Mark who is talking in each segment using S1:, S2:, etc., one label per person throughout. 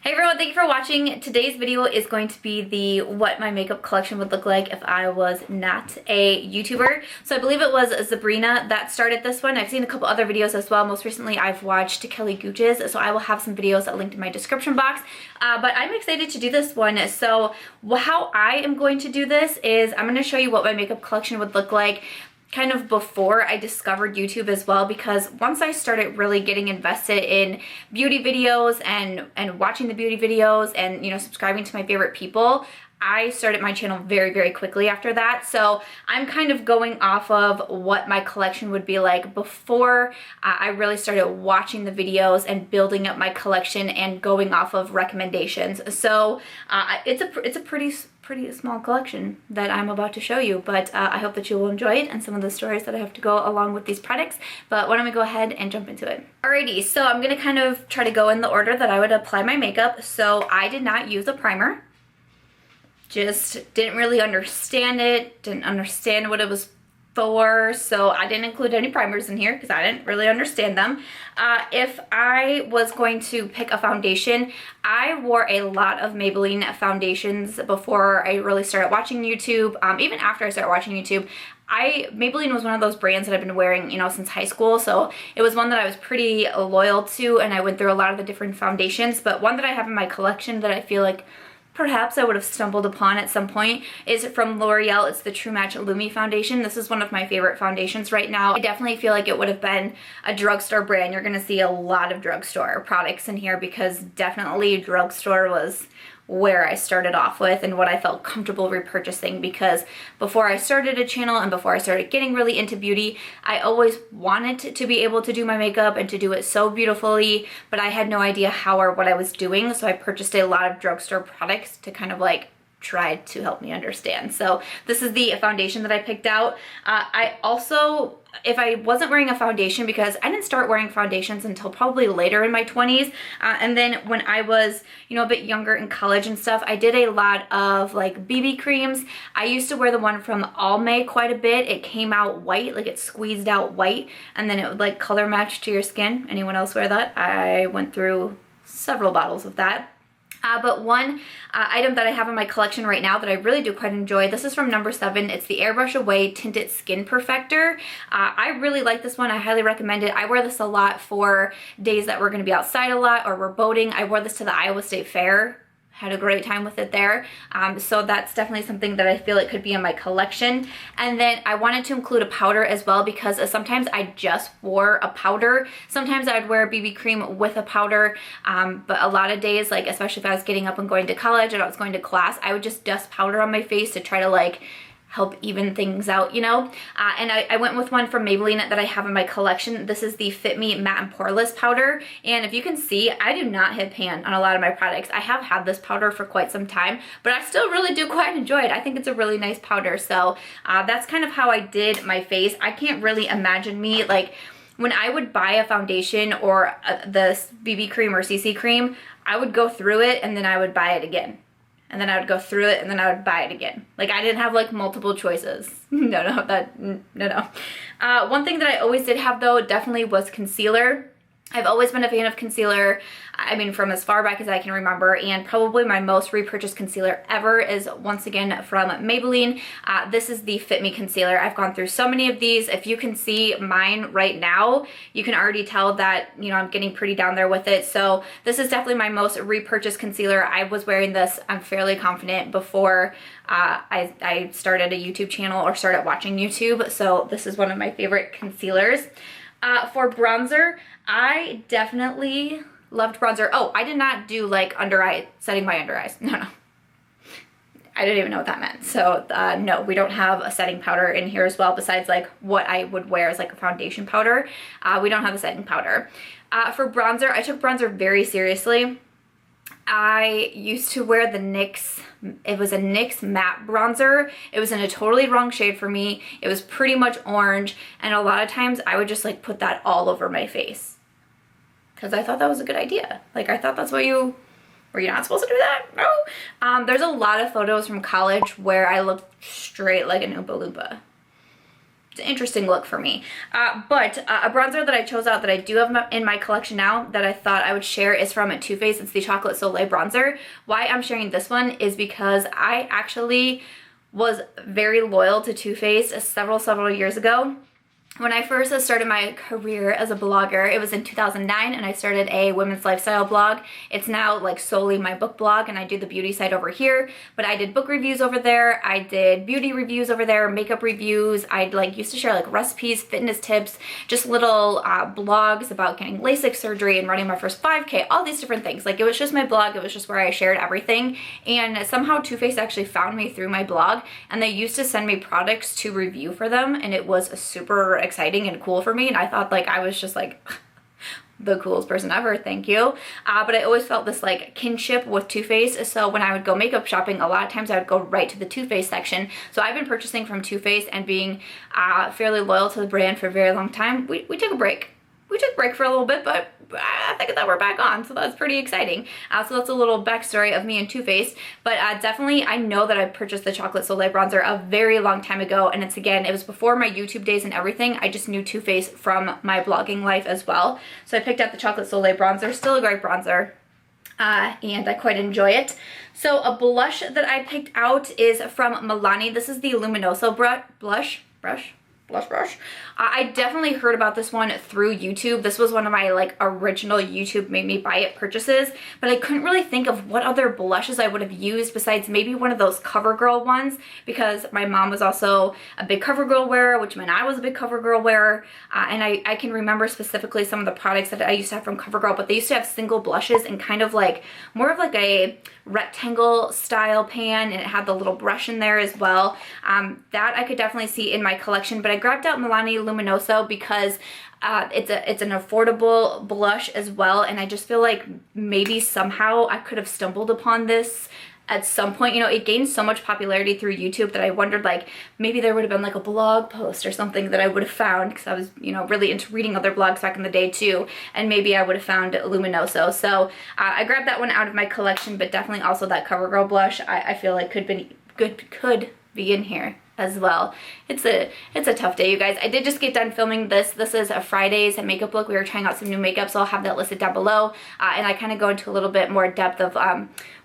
S1: Hey everyone, thank you for watching. Today's video is going to be the what my makeup collection would look like if I was not a YouTuber. So I believe it was Zabrena that started this one. I've seen a couple other videos as well. Most recently I've watched Kelly Gooch's, so I will have some videos linked in my description box. But I'm excited to do this one. So how I am going to do this is I'm going to show you what my makeup collection would look like kind of before I discovered YouTube as well, because once I started really getting invested in beauty videos and watching the beauty videos and, you know, subscribing to my favorite people, I started my channel very, very quickly after that. So I'm kind of going off of what my collection would be like before I really started watching the videos and building up my collection and going off of recommendations. So it's a pretty small collection that I'm about to show you, but I hope that you will enjoy it and some of the stories that I have to go along with these products. But why don't we go ahead and jump into it. Alrighty, so I'm gonna kind of try to go in the order that I would apply my makeup. So I did not use a primer. Just didn't really understand it, didn't understand what it was for, so I didn't include any primers in here because I didn't really understand them. If I was going to pick a foundation, I wore a lot of Maybelline foundations before I really started watching YouTube. Even after I started watching YouTube, Maybelline was one of those brands that I've been wearing, you know, since high school, so it was one that I was pretty loyal to, and I went through a lot of the different foundations. But one that I have in my collection that I feel like perhaps I would have stumbled upon at some point is from L'Oreal. It's the True Match Lumi foundation. This is one of my favorite foundations right now. I definitely feel like it would have been a drugstore brand. You're gonna see a lot of drugstore products in here because definitely drugstore was where I started off with and what I felt comfortable repurchasing, because before I started a channel and before I started getting really into beauty, I always wanted to be able to do my makeup and to do it so beautifully, but I had no idea how or what I was doing, so I purchased a lot of drugstore products to kind of like try to help me understand. So this is the foundation that I picked out. I also, if I wasn't wearing a foundation, because I didn't start wearing foundations until probably later in my 20s, and then when I was, you know, a bit younger in college and stuff, I did a lot of like BB creams. I used to wear the one from Almay quite a bit. It came out white, like it squeezed out white, and then it would like color match to your skin. Anyone else wear that? I went through several bottles of that. But one item that I have in my collection right now that I really do quite enjoy, this is from number 7. It's the Airbrush Away Tinted Skin Perfector. I really like this one. I highly recommend it. I wear this a lot for days that we're going to be outside a lot or we're boating. I wore this to the Iowa State Fair. Had a great time with it there. So that's definitely something that I feel it could be in my collection. And then I wanted to include a powder as well, because sometimes I just wore a powder. Sometimes I would wear a BB cream with a powder, but a lot of days, like especially if I was getting up and going to college and I was going to class, I would just dust powder on my face to try to like help even things out, you know? And I went with one from Maybelline that I have in my collection. This is the Fit Me Matte and Poreless Powder. And if you can see, I do not hit pan on a lot of my products. I have had this powder for quite some time, but I still really do quite enjoy it. I think it's a really nice powder. So that's kind of how I did my face. I can't really imagine me, like, when I would buy a foundation or the BB cream or CC cream, I would go through it and then I would buy it again. And then I would go through it and then I would buy it again. Like, I didn't have like multiple choices. No. One thing that I always did have though definitely was concealer. I've always been a fan of concealer, I mean, from as far back as I can remember, and probably my most repurchased concealer ever is once again from Maybelline. This is the Fit Me Concealer. I've gone through so many of these. If you can see mine right now, you can already tell that, you know, I'm getting pretty down there with it. So this is definitely my most repurchased concealer. I was wearing this, I'm fairly confident, before I started a YouTube channel or started watching YouTube. So this is one of my favorite concealers. For bronzer, I definitely loved bronzer. Oh, I did not do like under eye, setting my under eyes. No. I didn't even know what that meant. So no, we don't have a setting powder in here as well, besides like what I would wear as like a foundation powder. We don't have a setting powder. For bronzer, I took bronzer very seriously. I used to wear the NYX, it was a NYX matte bronzer. It was in a totally wrong shade for me. It was pretty much orange, and a lot of times I would just like put that all over my face because I thought that was a good idea. Like, I thought that's what were you not supposed to do that? No. There's a lot of photos from college where I looked straight like an Oompa Loompa. it's an interesting look for me. But a bronzer that I chose out that I do have in my collection now that I thought I would share is from Too Faced. It's the Chocolate Soleil bronzer. Why I'm sharing this one is because I actually was very loyal to Too Faced several years ago. When I first started my career as a blogger, it was in 2009, and I started a women's lifestyle blog. It's now like solely my book blog, and I do the beauty side over here, but I did book reviews over there, I did beauty reviews over there, makeup reviews. I used to share like recipes, fitness tips, just little blogs about getting LASIK surgery and running my first 5K, all these different things. Like, it was just my blog, it was just where I shared everything, and somehow Too Faced actually found me through my blog, and they used to send me products to review for them, and it was a super exciting and cool for me, and I thought like I was just like the coolest person ever, thank you. But I always felt this like kinship with Too Faced, so when I would go makeup shopping, a lot of times I would go right to the Too Faced section. So I've been purchasing from Too Faced and being fairly loyal to the brand for a very long time. We took a break. We took a break for a little bit, but I think that we're back on, so that's pretty exciting. So that's a little backstory of me and Too Faced, but definitely I know that I purchased the Chocolate Soleil bronzer a very long time ago, and it was before my YouTube days and everything. I just knew Too Faced from my blogging life as well. So I picked up the Chocolate Soleil bronzer, still a great bronzer, and I quite enjoy it. So a blush that I picked out is from Milani. This is the Luminoso blush. I definitely heard about this one through YouTube. This was one of my like original YouTube made me buy it purchases, but I couldn't really think of what other blushes I would have used besides maybe one of those CoverGirl ones, because my mom was also a big CoverGirl wearer, which meant I was a big CoverGirl wearer, and I can remember specifically some of the products that I used to have from CoverGirl, but they used to have single blushes and kind of like more of like a rectangle style pan, and it had the little brush in there as well. That I could definitely see in my collection, but I grabbed out Milani Luminoso because it's an affordable blush as well, and I just feel like maybe somehow I could have stumbled upon this at some point. You know, it gained so much popularity through YouTube that I wondered like maybe there would have been like a blog post or something that I would have found, because I was, you know, really into reading other blogs back in the day too, and maybe I would have found Luminoso. So I grabbed that one out of my collection, but definitely also that CoverGirl blush I feel like could be in here as well. It's a tough day, you guys. I did just get done filming this. This is a Friday's makeup look. We were trying out some new makeup, so I'll have that listed down below. And I kind of go into a little bit more depth of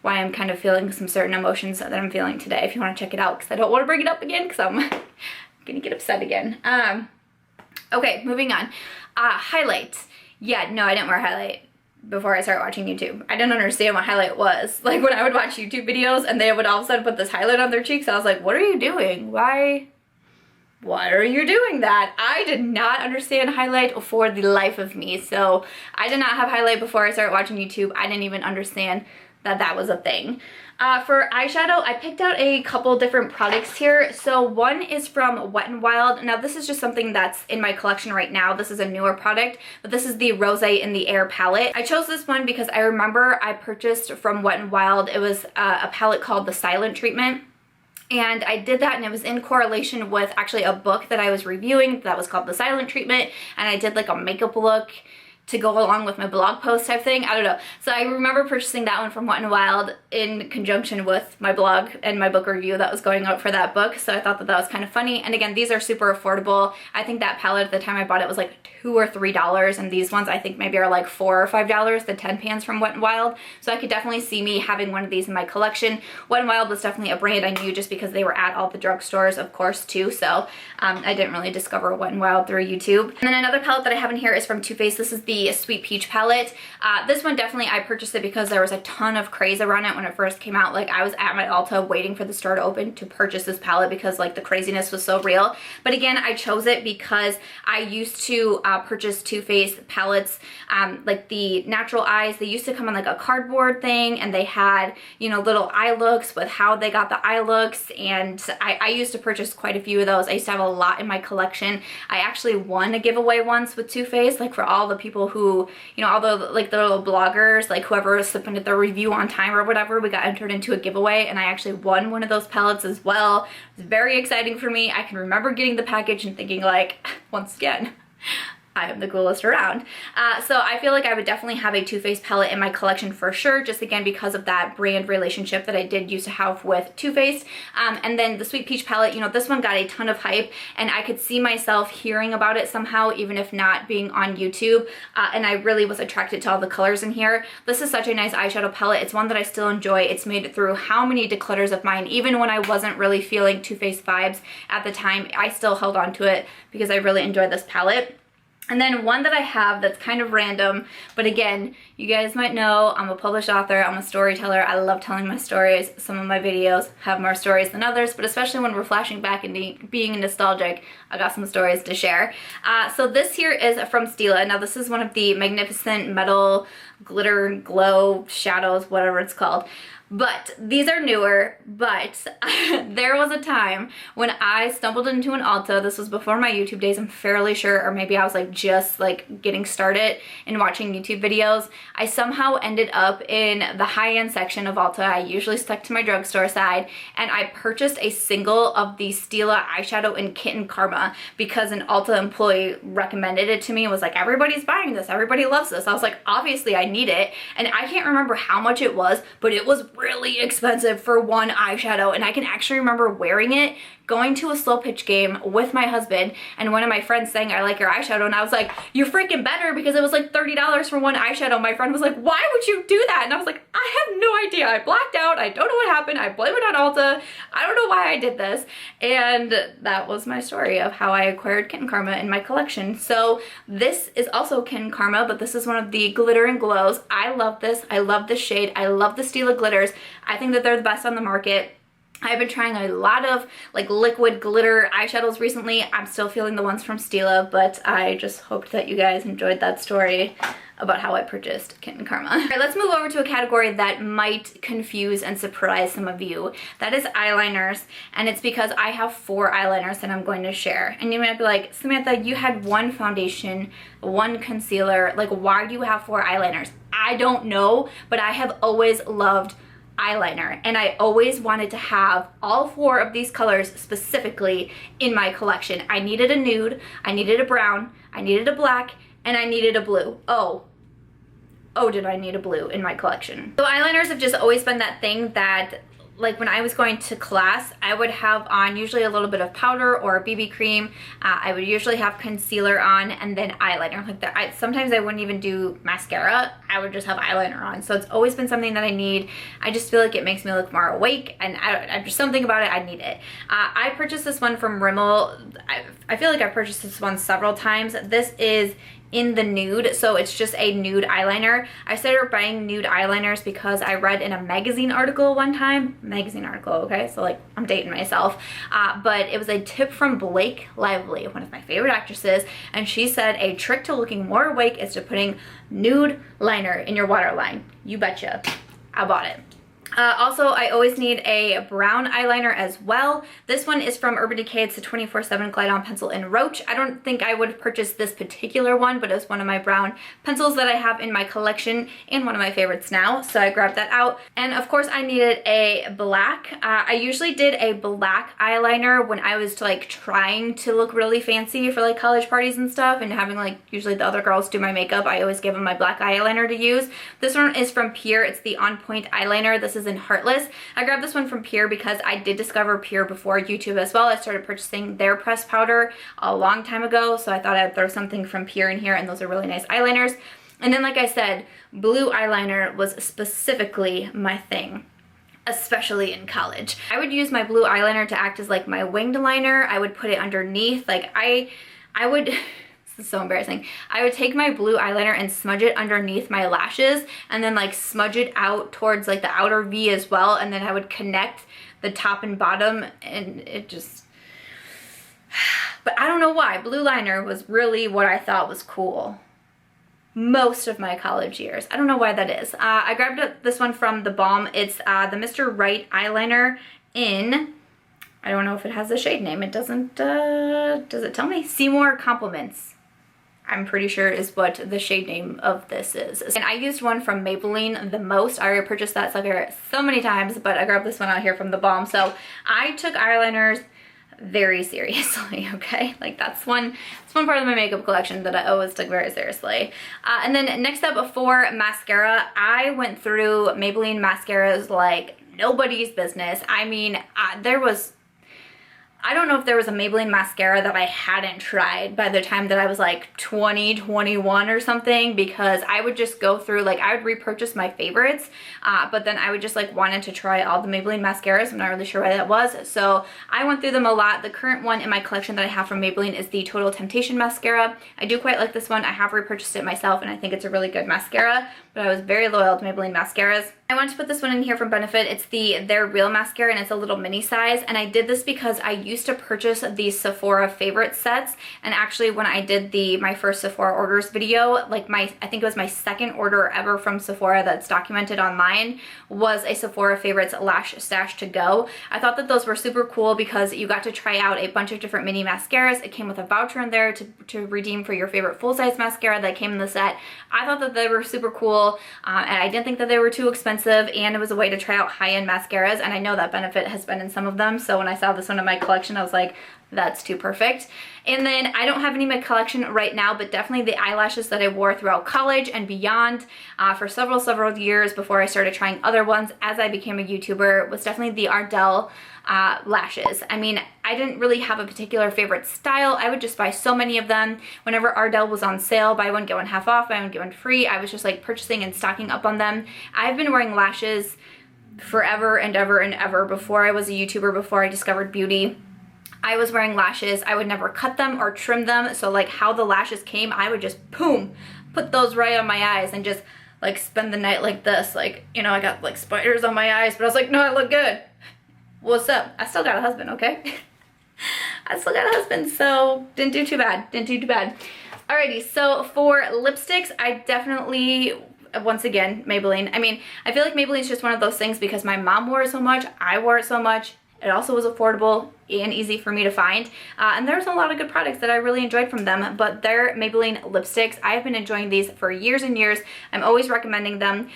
S1: why I'm kind of feeling some certain emotions that I'm feeling today, if you want to check it out, because I don't want to bring it up again because I'm gonna get upset again. Okay, moving on. Highlights. Yeah, no, I didn't wear highlight before I started watching YouTube. I didn't understand what highlight was. Like, when I would watch YouTube videos and they would all of a sudden put this highlight on their cheeks, I was like, what are you doing? Why are you doing that? I did not understand highlight for the life of me. So I did not have highlight before I started watching YouTube. I didn't even understand that that was a thing. For eyeshadow, I picked out a couple different products here. So one is from Wet n Wild. Now this is just something that's in my collection right now. This is a newer product, but this is the Rose in the Air palette. I chose this one because I remember I purchased from Wet n Wild. It was a palette called the Silent Treatment. And I did that, and it was in correlation with actually a book that I was reviewing that was called The Silent Treatment, and I did like a makeup look to go along with my blog post type thing. I don't know. So I remember purchasing that one from Wet n Wild in conjunction with my blog and my book review that was going out for that book. So I thought that that was kind of funny. And again, these are super affordable. I think that palette at the time I bought it was like $2 or $3, and these ones I think maybe are like $4 or $5, the 10 pans from Wet n Wild. So I could definitely see me having one of these in my collection. Wet n Wild was definitely a brand I knew just because they were at all the drugstores, of course, too. So I didn't really discover Wet n Wild through YouTube. And then another palette that I have in here is from Too Faced. This is the Sweet Peach palette. This one definitely I purchased it because there was a ton of craze around it when it first came out. Like, I was at my Ulta waiting for the store to open to purchase this palette because like the craziness was so real. But again, I chose it because I used to purchase Too Faced palettes, like the natural eyes. They used to come in like a cardboard thing, and they had, you know, little eye looks with how they got the eye looks, and I used to purchase quite a few of those. I used to have a lot in my collection. I actually won a giveaway once with Too Faced, like for all the people who, you know, all the like the little bloggers, like whoever submitted their review on time or whatever, we got entered into a giveaway, and I actually won one of those palettes as well. It was very exciting for me. I can remember getting the package and thinking like, once again, I am the coolest around. So I feel like I would definitely have a Too Faced palette in my collection for sure, just again because of that brand relationship that I did used to have with Too Faced. And then the Sweet Peach palette, you know, this one got a ton of hype, and I could see myself hearing about it somehow, even if not being on YouTube. And I really was attracted to all the colors in here. This is such a nice eyeshadow palette. It's one that I still enjoy. It's made it through how many declutters of mine. Even when I wasn't really feeling Too Faced vibes at the time, I still held on to it because I really enjoyed this palette. And then one that I have that's kind of random, but again, you guys might know I'm a published author, I'm a storyteller, I love telling my stories. Some of my videos have more stories than others, but especially when we're flashing back and being nostalgic, I got some stories to share. So this here is from Stila. Now this is one of the Magnificent Metal Glitter Glow Shadows, whatever it's called. But these are newer, but there was a time when I stumbled into an Ulta. This was before my YouTube days, I'm fairly sure, or maybe I was like just like getting started in watching YouTube videos. I somehow ended up in the high-end section of Ulta. I usually stuck to my drugstore side, and I purchased a single of the Stila eyeshadow in Kitten Karma because an Ulta employee recommended it to me and was like, everybody's buying this, everybody loves this. I was like, obviously I need it, and I can't remember how much it was, but it was really expensive for one eyeshadow. And I can actually remember wearing it, going to a slow pitch game with my husband, and one of my friends saying, I like your eyeshadow, and I was like, you freaking better, because it was like $30 for one eyeshadow. My friend was like, why would you do that? And I was like, I have no idea. I blacked out. I don't know what happened. I blame it on Ulta. I don't know why I did this. And that was my story of how I acquired Kitten Karma in my collection. So this is also Kitten Karma, but this is one of the glitter and glows. I love this. I love this shade. I love the Stila glitters. I think that they're the best on the market. I've been trying a lot of like liquid glitter eyeshadows recently. I'm still feeling the ones from Stila, but I just hoped that you guys enjoyed that story about how I purchased Kitten Karma. All right, let's move over to a category that might confuse and surprise some of you. That is eyeliners, and it's because I have 4 eyeliners that I'm going to share. And you might be like, Samantha, you had 1 foundation, 1 concealer, like why do you have 4 eyeliners? I don't know, but I have always loved eyeliner, and I always wanted to have all 4 of these colors specifically in my collection. I needed a nude, I needed a brown, I needed a black, and I needed a blue. Oh, did I need a blue in my collection? So eyeliners have just always been that thing that, like when I was going to class, I would have on usually a little bit of powder or a BB cream. I would usually have concealer on and then eyeliner. Like that. Sometimes I wouldn't even do mascara. I would just have eyeliner on. So it's always been something that I need. I just feel like it makes me look more awake, and just something about it, I need it. I purchased this one from Rimmel. I feel like I purchased this one several times. This is in the nude, so it's just a nude eyeliner. I started buying nude eyeliners because I read in a magazine article one time, okay, so like I'm dating myself, but it was a tip from Blake Lively, one of my favorite actresses, and she said a trick to looking more awake is to putting nude liner in your waterline. You betcha. I bought it. Also, I always need a brown eyeliner as well. This one is from Urban Decay. It's the 24/7 Glide On Pencil in Roach. I don't think I would have purchased this particular one, but it's one of my brown pencils that I have in my collection and one of my favorites now, so I grabbed that out. And of course, I needed a black. I usually did a black eyeliner when I was like trying to look really fancy for like college parties and stuff, and having like usually the other girls do my makeup. I always give them my black eyeliner to use. This one is from Pur. It's the On Point eyeliner. This is in Heartless. I grabbed this one from Pur because I did discover Pur before YouTube as well. I started purchasing their pressed powder a long time ago, so I thought I'd throw something from Pur in here, and those are really nice eyeliners. And then, like I said, blue eyeliner was specifically my thing, especially in college. I would use my blue eyeliner to act as like my winged liner. I would put it underneath. Like I would this is so embarrassing. I would take my blue eyeliner and smudge it underneath my lashes, and then like smudge it out towards like the outer V as well, and then I would connect the top and bottom, and it just, but I don't know why. Blue liner was really what I thought was cool most of my college years. I don't know why that is. I grabbed this one from TheBalm. It's the Mr. Write eyeliner in, I don't know if it has a shade name. It doesn't, does it tell me? Seymour Compliments, I'm pretty sure is what the shade name of this is. And I used one from Maybelline the most. I already purchased that sucker so many times, but I grabbed this one out here from TheBalm. So I took eyeliners very seriously, okay? Like that's one part of my makeup collection that I always took very seriously. And then next up for mascara, I went through Maybelline mascaras like nobody's business. I mean, I don't know if there was a Maybelline mascara that I hadn't tried by the time that I was like 20, 21 or something, because I would just go through, like I would repurchase my favorites, but then I would just like wanted to try all the Maybelline mascaras. I'm not really sure why that was. So I went through them a lot. The current one in my collection that I have from Maybelline is the Total Temptation mascara. I do quite like this one. I have repurchased it myself and I think it's a really good mascara, but I was very loyal to Maybelline mascaras. I wanted to put this one in here from Benefit. It's the They're Real mascara and it's a little mini size, and I did this because I used to purchase these Sephora favorite sets, and actually when I did my first Sephora orders video, like I think it was my second order ever from Sephora that's documented online, was a Sephora favorites lash stash to go. I thought that those were super cool because you got to try out a bunch of different mini mascaras. It came with a voucher in there to redeem for your favorite full-size mascara that came in the set. I thought that they were super cool, and I didn't think that they were too expensive, and it was a way to try out high-end mascaras, and I know that Benefit has been in some of them, so when I saw this one in my collection I was like, that's too perfect. And then I don't have any in my collection right now, but definitely the eyelashes that I wore throughout college and beyond for several years before I started trying other ones as I became a YouTuber was definitely the Ardell lashes. I mean, I didn't really have a particular favorite style. I would just buy so many of them. Whenever Ardell was on sale, buy one get one half off, buy one get one free, I was just like purchasing and stocking up on them. I've been wearing lashes forever and ever and ever. Before I was a YouTuber, before I discovered beauty, I was wearing lashes. I would never cut them or trim them, so like how the lashes came, I would just boom, put those right on my eyes and just like spend the night like this. Like, you know, I got like spiders on my eyes, but I was like, no, I look good. What's up? I still got a husband, okay? I still got a husband, so didn't do too bad. Alrighty, so for lipsticks, I definitely, once again, Maybelline. I mean, I feel like Maybelline's just one of those things because my mom wore it so much, I wore it so much. It also was affordable and easy for me to find. And there's a lot of good products that I really enjoyed from them, but their Maybelline lipsticks, I have been enjoying these for years and years. I'm always recommending them.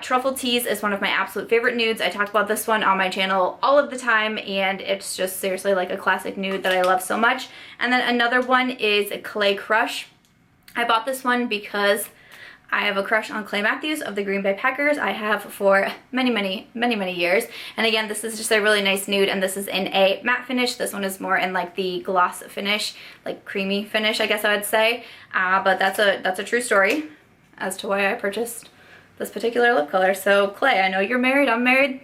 S1: Truffle Tease is one of my absolute favorite nudes. I talked about this one on my channel all of the time, and it's just seriously like a classic nude that I love so much. And then another one is Clay Crush. I bought this one because I have a crush on Clay Matthews of the Green Bay Packers. I have for many years. And again, this is just a really nice nude, and this is in a matte finish. This one is more in like the gloss finish, like creamy finish, I guess I would say. But that's a true story as to why I purchased this particular lip color. So Clay, I know you're married, I'm married.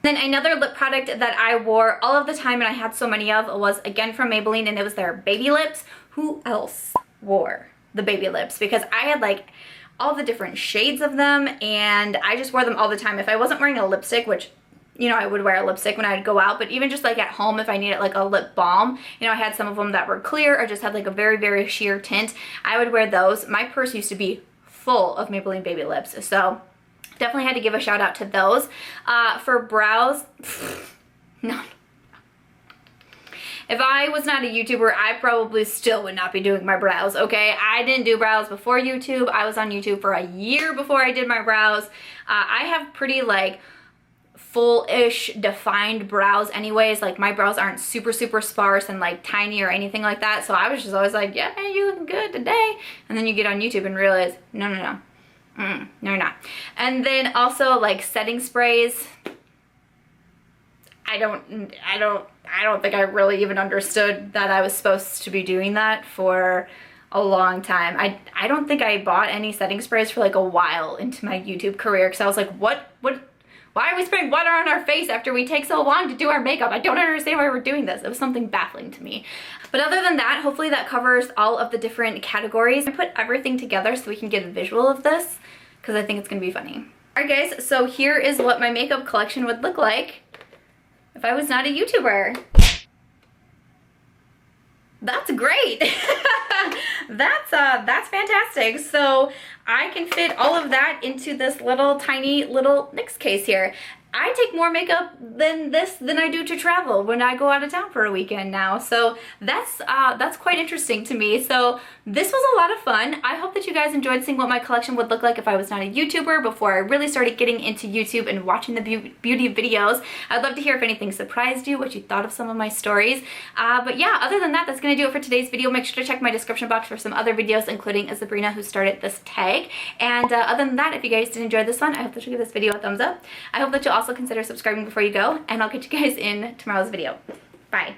S1: Then another lip product that I wore all of the time and I had so many of was again from Maybelline, and it was their baby lips. Who else wore the baby lips? Because I had like all the different shades of them and I just wore them all the time. If I wasn't wearing a lipstick, which, you know, I would wear a lipstick when I'd go out, but even just like at home, if I needed like a lip balm, you know, I had some of them that were clear or just had like a very sheer tint, I would wear those. My purse used to be full of Maybelline baby lips, so definitely had to give a shout out to those. For brows, no. If I was not a YouTuber, I probably still would not be doing my brows, okay? I didn't do brows before YouTube. I was on YouTube for a year before I did my brows. I have pretty like full-ish defined brows anyways. Like my brows aren't super sparse and like tiny or anything like that. So I was just always like, yeah, you looking good today. And then you get on YouTube and realize, no. No, you're not. And then also like setting sprays. I don't think I really even understood that I was supposed to be doing that for a long time. I don't think I bought any setting sprays for like a while into my YouTube career, because I was like, why are we spraying water on our face after we take so long to do our makeup? I don't understand why we're doing this. It was something baffling to me. But other than that, hopefully that covers all of the different categories. I put everything together so we can get a visual of this, because I think it's gonna be funny. Alright guys, so here is what my makeup collection would look like if I was not a YouTuber. That's great. That's fantastic. So I can fit all of that into this little tiny little NYX case here. I take more makeup than I do to travel when I go out of town for a weekend now. So that's quite interesting to me. So this was a lot of fun. I hope that you guys enjoyed seeing what my collection would look like if I was not a YouTuber before I really started getting into YouTube and watching the beauty videos. I'd love to hear if anything surprised you, what you thought of some of my stories. But yeah, other than that, that's gonna do it for today's video. Make sure to check my description box for some other videos, including Zabrena, who started this tag. And other than that, if you guys did enjoy this one, I hope that you give this video a thumbs up. I hope that you'll also consider subscribing before you go, and I'll catch you guys in tomorrow's video. Bye.